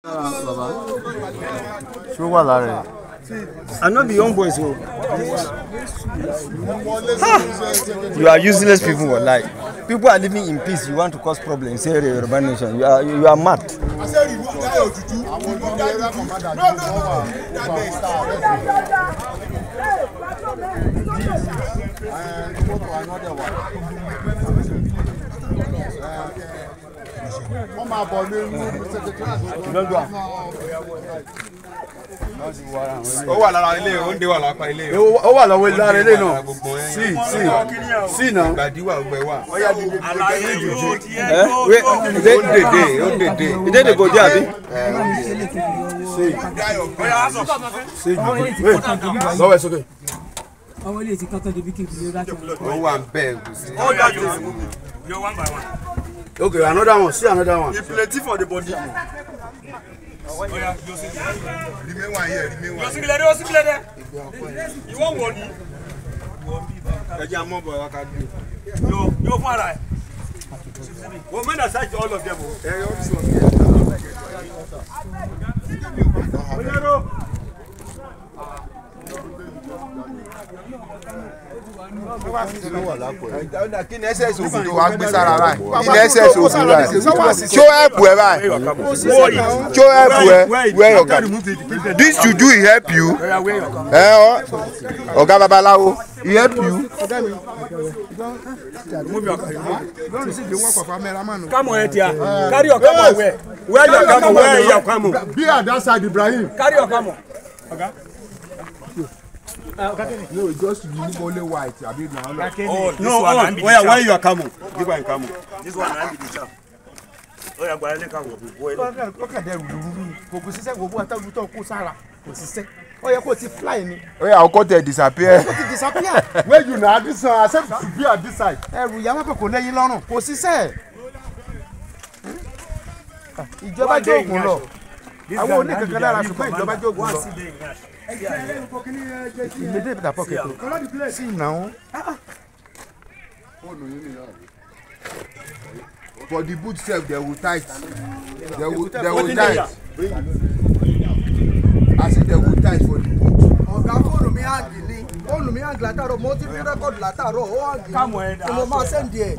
I'm not the young boys. You are useless people. Like people are living in peace. You want to cause problems. Say Yoruba Nation. You are mad. Ó wà lára ilé, ó ń dé wà lápá ilé. Ó wà lọ́wọ́ lára ilé náà. Sí náà. Gbàdíwà ọgbẹ́ wà. Ó dèdè. Ìdè kò jẹ́ àbí. Lọ́wọ́ ẹ̀ sókè. Àwọn ilé ti kọ́tọ́ débi kí n fi lè rájọ. Ó wà ń bẹ́ẹ̀ kù sí. You're one by one. Okay, another one. See another one. He plenty for the body. Remain one here, remain one. You want money? Ẹja mọ́ bọ̀ wá ká gbé. Yo fún ara ẹ̀. Wọ́n mẹ́ta ṣáàjì all of them. Kí ni SS ògùn tó wá gbé sára báyìí? Kí ni SS ògùn báyìí? Show help ẹ báyìí. Show help ẹ where your guy. This juju he help you. Ọ̀gá babaláwo he help you. Come on, Etia. Carry your camel where? Where your camel? Where your camel? Be at that side, Ibrahim. Carry your camel. No, just remove only white. I mean, now. Oh, no, where you are camel? Give one camel. This one I be the chap. Oh, you are going to camel. Look at them. Kò sí ṣe gbogbo àtàwọn tó kó sára. Kò sí ṣe. Ó yẹ kó ti fly ni. Oh yeah, I'll cut it disappear. Ó ti disappear. Where you now? This one, I said to be at this side. Ẹrù ìyá máa pè kò lẹ́yìn lọ́rùn. Kò sí ṣe. Ìjọba jókòó lọ. Àwọn oníkankan lára ṣùgbọ́n ìjọba jókòó lọ. Il est dans pocket. Si non. For the boot self, they will tight. They will tight. I said they will tight for the boot. Ọ̀gá fóònù mi hàngì ni. Fóònù mi hàngì látàrọ̀. Mo ti fi rẹ́kọ̀dù látàrọ̀. Ó hàngì. Kámọ̀ ẹ̀ dà. Mo máa sẹ́ndì ẹ̀.